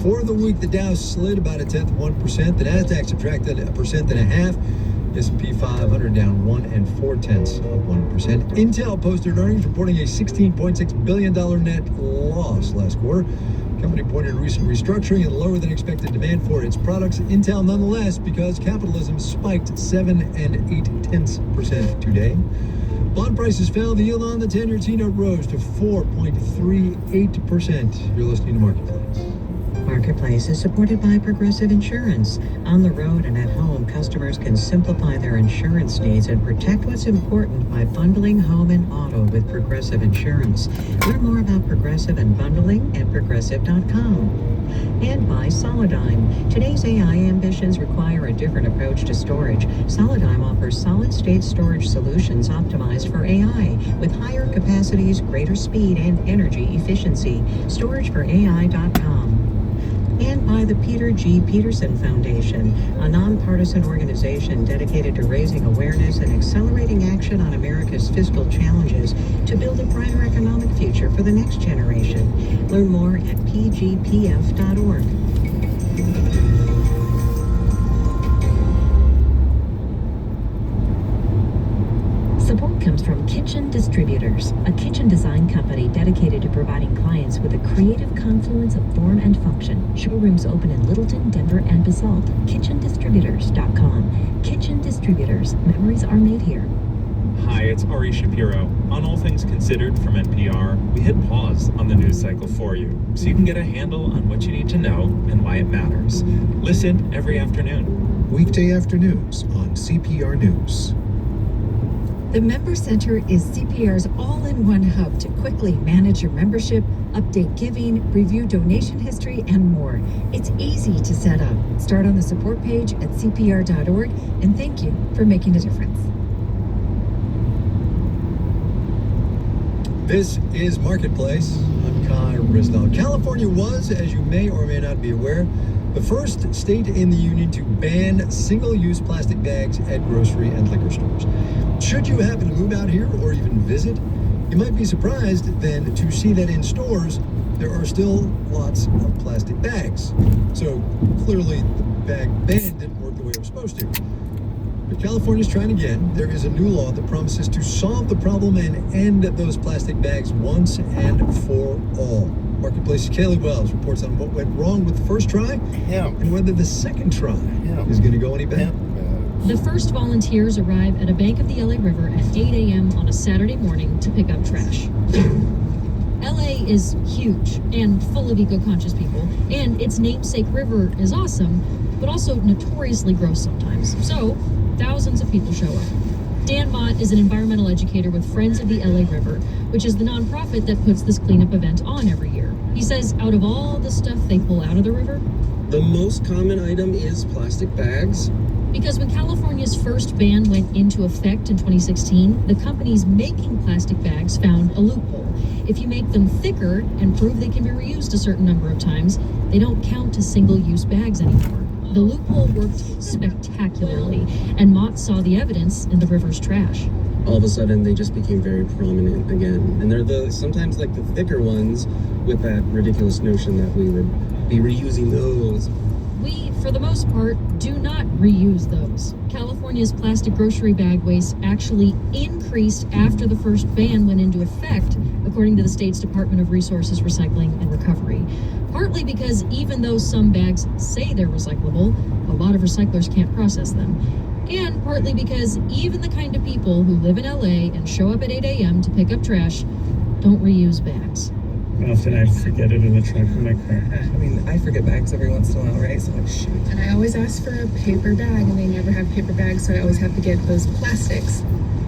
For the week, the Dow slid about 0.1%. The Nasdaq subtracted 1.5%. S&P 500 down 1.4%. Intel posted earnings, reporting a $16.6 billion net loss last quarter. The company pointed to recent restructuring and lower than expected demand for its products. Intel, nonetheless, because capitalism spiked 7.8% today. Bond prices fell. The yield on the 10-year T-note rose to 4.38%. You're listening to Marketplace. Marketplace is supported by Progressive Insurance. On the road and at home, customers can simplify their insurance needs and protect what's important by bundling home and auto with Progressive Insurance. Learn more about Progressive and bundling at progressive.com. And by Solidigm. Today's AI ambitions require a different approach to storage. Solidigm offers solid-state storage solutions optimized for AI with higher capacities, greater speed, and energy efficiency. StorageForAI.com. And by the Peter G. Peterson Foundation, a nonpartisan organization dedicated to raising awareness and accelerating action on America's fiscal challenges to build a brighter economic future for the next generation. Learn more at pgpf.org. Support comes from Kitchen Distributors, a kitchen design company dedicated to providing clients with a creative confluence of form and function. Showrooms open in Littleton, Denver, and Basalt. KitchenDistributors.com. Kitchen Distributors. Memories are made here. Hi, it's Ari Shapiro. On All Things Considered from NPR, we hit pause on the news cycle for you so you can get a handle on what you need to know and why it matters. Listen every afternoon. Weekday afternoons on CPR News. The Member Center is CPR's all-in-one hub to quickly manage your membership, update giving, review donation history, and more. It's easy to set up. Start on the support page at cpr.org, and thank you for making a difference. This is Marketplace. I'm Kai Risnell. California was, as you may or may not be aware, the first state in the union to ban single-use plastic bags at grocery and liquor stores. Should you happen to move out here or even visit, You might be surprised then to see that in stores, there are still lots of plastic bags. So clearly the bag ban didn't work the way it was supposed to. But California's trying again. There is a new law that promises to solve the problem and end those plastic bags once and for all. Marketplace's Kaylee Wells reports on what went wrong with the first try and whether the second try is going to go any better. The first volunteers arrive at a bank of the LA River at 8 a.m. on a Saturday morning to pick up trash. LA is huge and full of eco-conscious people, and its namesake river is awesome, but also notoriously gross sometimes. So, thousands of people show up. Dan Mott is an environmental educator with Friends of the LA River, which is the nonprofit that puts this cleanup event on every year. He says out of all the stuff they pull out of the river, the most common item is plastic bags. Because when California's first ban went into effect in 2016, the companies making plastic bags found a loophole. If you make them thicker and prove they can be reused a certain number of times, they don't count as single-use bags anymore. The loophole worked spectacularly, and Mott saw the evidence in the river's trash. All of a sudden, they just became very prominent again. And they're sometimes like the thicker ones with that ridiculous notion that we would be reusing those. We, for the most part, do not reuse those. California's plastic grocery bag waste actually increased after the first ban went into effect, according to the state's Department of Resources, Recycling, and Recovery. Partly because even though some bags say they're recyclable, a lot of recyclers can't process them. And partly because even the kind of people who live in LA and show up at 8 a.m. to pick up trash don't reuse bags. Often I forget it in the trunk of my car. I mean, I forget bags every once in a while, right? So like, shoot. And I always ask for a paper bag, and they never have paper bags, so I always have to get those plastics.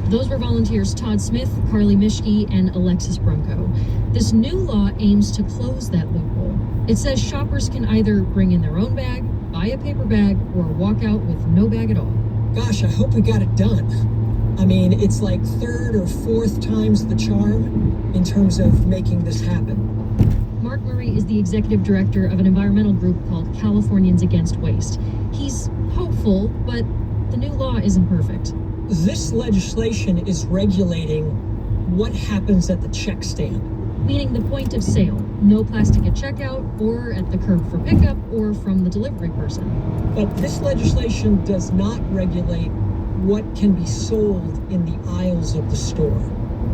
Those were volunteers Todd Smith, Carly Mischke, and Alexis Bronco. This new law aims to close that loophole. It says shoppers can either bring in their own bag, buy a paper bag, or walk out with no bag at all. Gosh, I hope we got it done. I mean, it's like third or fourth times the charm in terms of making this happen. Mark Murray is the executive director of an environmental group called Californians Against Waste. He's hopeful, but the new law isn't perfect. This legislation is regulating what happens at the check stand. Meaning the point of sale. No plastic at checkout, or at the curb for pickup, or from the delivery person. But this legislation does not regulate what can be sold in the aisles of the store.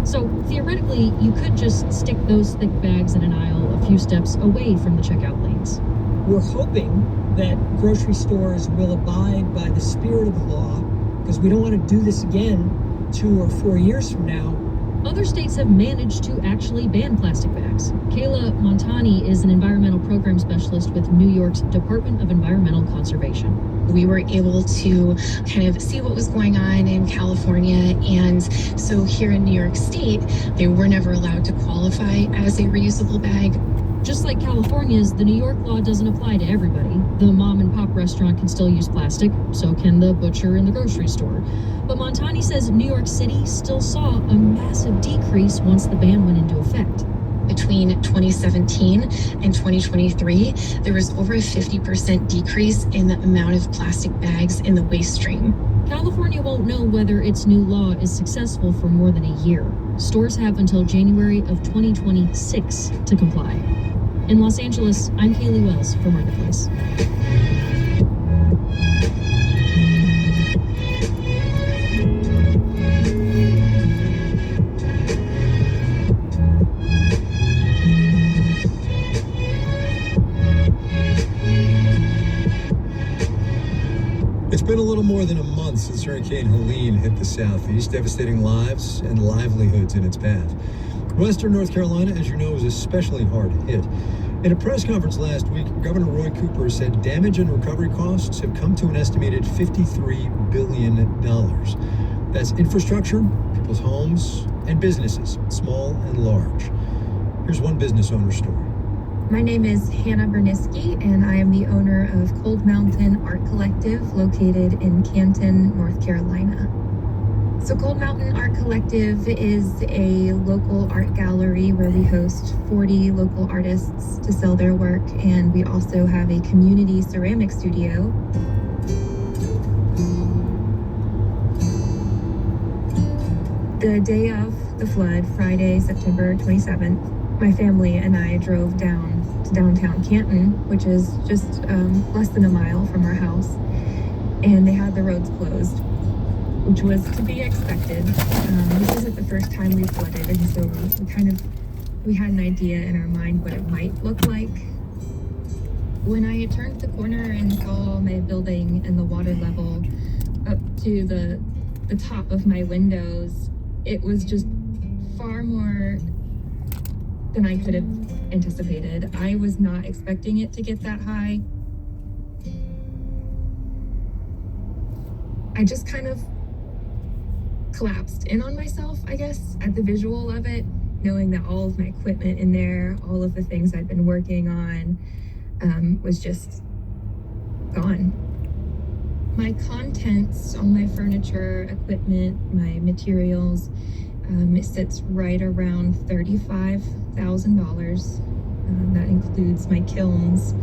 So theoretically, you could just stick those thick bags in an aisle a few steps away from the checkout lanes. We're hoping that grocery stores will abide by the spirit of the law, because we don't want to do this again 2 or 4 years from now. Other states have managed to actually ban plastic bags. Kayla Montani is an environmental program specialist with New York's Department of Environmental Conservation. We were able to kind of see what was going on in California, and so here in New York State, they were never allowed to qualify as a reusable bag. Just like California's, the New York law doesn't apply to everybody. The mom and pop restaurant can still use plastic, so can the butcher in the grocery store. But Montani says New York City still saw a massive decrease once the ban went into effect. Between 2017 and 2023, there was over a 50% decrease in the amount of plastic bags in the waste stream. California won't know whether its new law is successful for more than a year. Stores have until January of 2026 to comply. In Los Angeles, I'm Kaylee Wells for Marketplace. It's been a little more than a month since Hurricane Helene hit the southeast, devastating lives and livelihoods in its path. Western North Carolina, as you know, was especially hard hit. In a press conference last week, Governor Roy Cooper said damage and recovery costs have come to an estimated $53 billion. That's infrastructure, people's homes, and businesses, small and large. Here's one business owner's story. My name is Hannah Berniski, and I am the owner of Cold Mountain Art Collective, located in Canton, North Carolina. So Cold Mountain Art Collective is a local art gallery where we host 40 local artists to sell their work, and we also have a community ceramic studio. The day of the flood, Friday, September 27th, my family and I drove down to downtown Canton, which is just less than a mile from our house, and they had the roads closed, which was to be expected. This isn't the first time we've flooded, and so we had an idea in our mind what it might look like. When I turned the corner and saw my building and the water level up to the top of my windows, it was just far more than I could have anticipated. I was not expecting it to get that high. I just kind of collapsed in on myself, I guess, at the visual of it, knowing that all of my equipment in there, all of the things I'd been working on, was just gone. My contents, all my furniture, equipment, my materials, it sits right around $35,000. That includes my kilns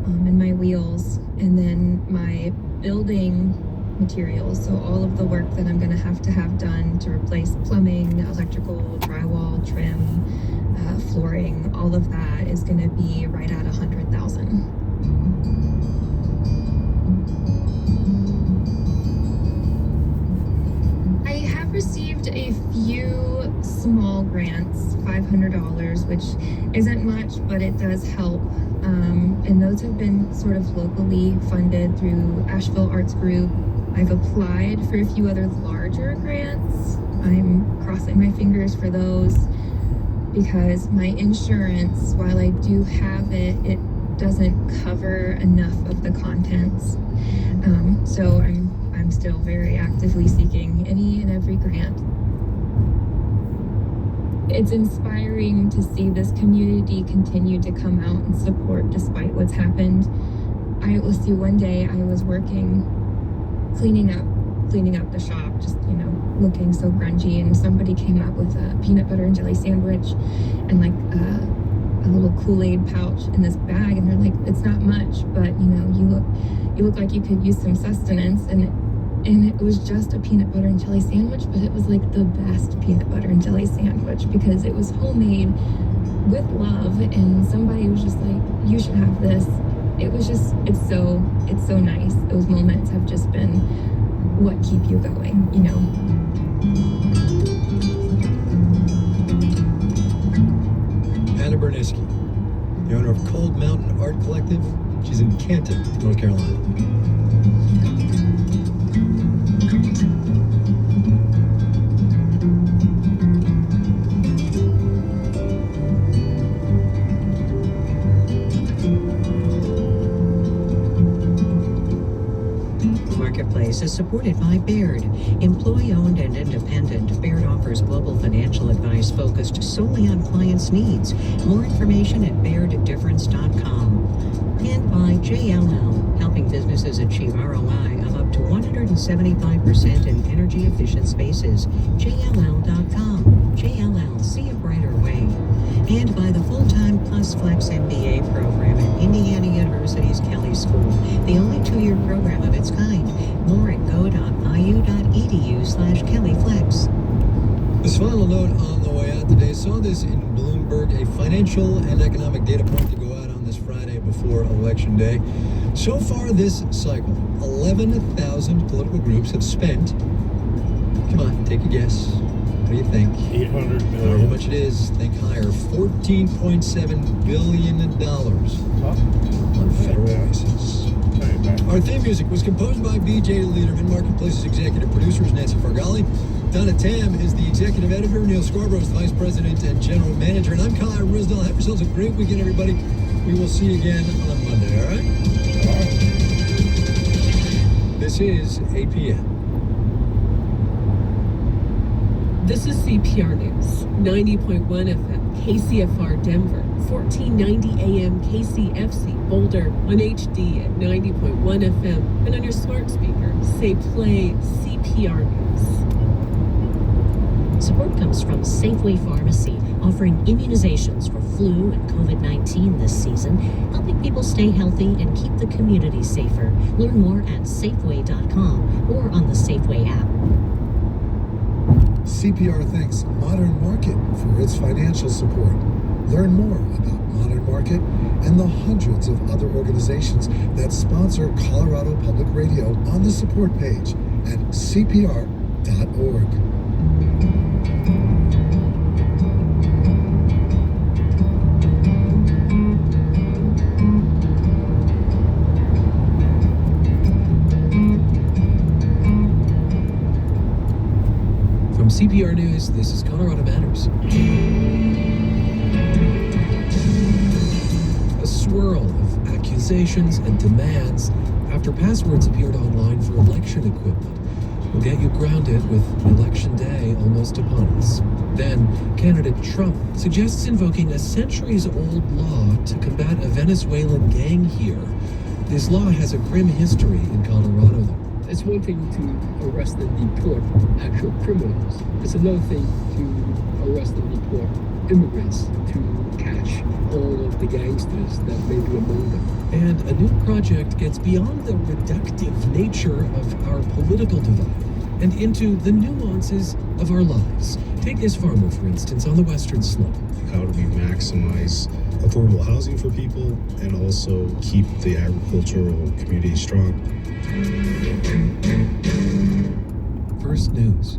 and my wheels, and then my building materials. So all of the work that I'm going to have done to replace plumbing, electrical, drywall, trim, flooring, all of that is going to be right at $100,000. I have received a few small grants, $500, which isn't much, but it does help. And those have been sort of locally funded through Asheville Arts Group. I've applied for a few other larger grants. I'm crossing my fingers for those because my insurance, while I do have it, it doesn't cover enough of the contents. So I'm still very actively seeking any and every grant. It's inspiring to see this community continue to come out and support despite what's happened. One day I was working, cleaning up the shop, just, looking so grungy, and somebody came up with a peanut butter and jelly sandwich and like a little Kool-Aid pouch in this bag, and they're like, it's not much, but you look like you could use some sustenance, and it was just a peanut butter and jelly sandwich, but it was like the best peanut butter and jelly sandwich because it was homemade with love, and somebody was just like, you should have this. It was just, it's so nice. Those moments have just been what keep you going, Anna Berniski, the owner of Cold Mountain Art Collective. She's in Canton, North Carolina. Marketplace is supported by Baird. Employee-owned and independent, Baird offers global financial advice focused solely on clients' needs. More information at bairdifference.com. And by JLL, helping businesses achieve ROI of up to 175% in energy-efficient spaces. JLL.com. JLL, see a brighter way. And by the full-time plus flex MBA program at Indiana University's Kelley School, the only 2-year program of its kind. More at go.iu.edu/KelleyFlex. This final note on the way out today, saw this in Bloomberg, a financial and economic data point to go out on this Friday before Election Day. So far this cycle, 11,000 political groups have spent, come on, take a guess. What do you think? $800 How million. much it is? Think higher. $14.7 billion on federal races. Our theme music was composed by BJ Lederman, Marketplace's executive producers Nancy Fargali. Donna Tam is the executive editor. Neil Scarborough is the vice president and general manager. And I'm Kyle Risdell. Have yourselves a great weekend, everybody. We will see you again on Monday, all right? This is 8 p.m. This is CPR News, 90.1 FM, KCFR Denver, 1490 AM KCFC Boulder, on HD at 90.1 FM, and on your smart speaker, say play CPR News. Support comes from Safeway Pharmacy, offering immunizations for flu and COVID-19 this season, helping people stay healthy and keep the community safer. Learn more at Safeway.com or on the Safeway app. CPR thanks Modern Market for its financial support. Learn more about Modern Market and the hundreds of other organizations that sponsor Colorado Public Radio on the support page at cpr.org. From CPR News, this is Colorado Matters. A swirl of accusations and demands after passwords appeared online for election equipment will get you grounded with Election Day almost upon us. Then, candidate Trump suggests invoking a centuries-old law to combat a Venezuelan gang here. This law has a grim history in Colorado, though. It's one thing to arrest and deport actual criminals. It's another thing to arrest and deport immigrants to catch all of the gangsters that may be among them. And a new project gets beyond the reductive nature of our political divide and into the nuances of our lives. Take this farmer, for instance, on the western slope. How do we maximize affordable housing for people and also keep the agricultural community strong? First News.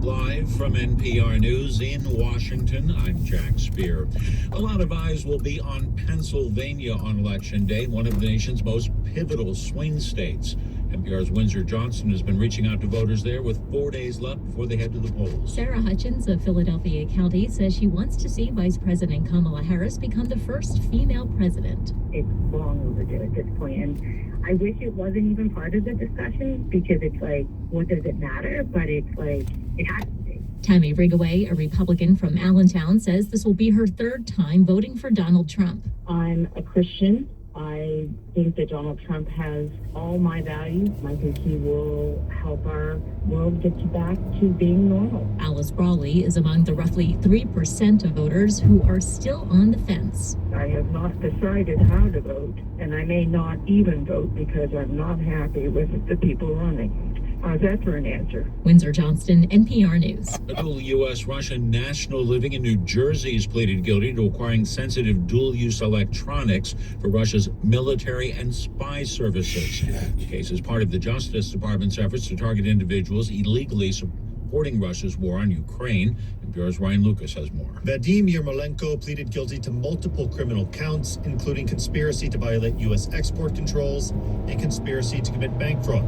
Live from NPR News in Washington, I'm Jack Spear. A lot of eyes will be on Pennsylvania on Election Day, one of the nation's most pivotal swing states. NPR's Windsor Johnson has been reaching out to voters there with 4 days left before they head to the polls. Sarah Hutchins of Philadelphia County says she wants to see Vice President Kamala Harris become the first female president. It's long overdue at this point, and I wish it wasn't even part of the discussion because it's like, what does it matter? But it's like, it has to be. Tammy Rigaway, a Republican from Allentown, says this will be her third time voting for Donald Trump. I'm a Christian. I think that Donald Trump has all my values. I think he will help our world get back to being normal. Alice Brawley is among the roughly 3% of voters who are still on the fence. I have not decided how to vote, and I may not even vote because I'm not happy with the people running. How's that for an answer? Windsor Johnston, NPR News. A dual U.S.-Russian national living in New Jersey has pleaded guilty to acquiring sensitive dual-use electronics for Russia's military and spy services. The case is part of the Justice Department's efforts to target individuals illegally supporting Russia's war on Ukraine. NPR's Ryan Lucas has more. Vadim Yermolenko pleaded guilty to multiple criminal counts, including conspiracy to violate U.S. export controls and conspiracy to commit bank fraud.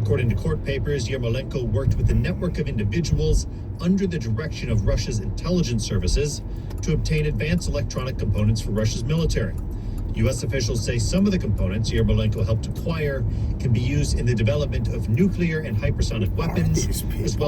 According to court papers, Yermolenko worked with a network of individuals under the direction of Russia's intelligence services to obtain advanced electronic components for Russia's military. U.S. officials say some of the components Yermolenko helped acquire can be used in the development of nuclear and hypersonic weapons, as well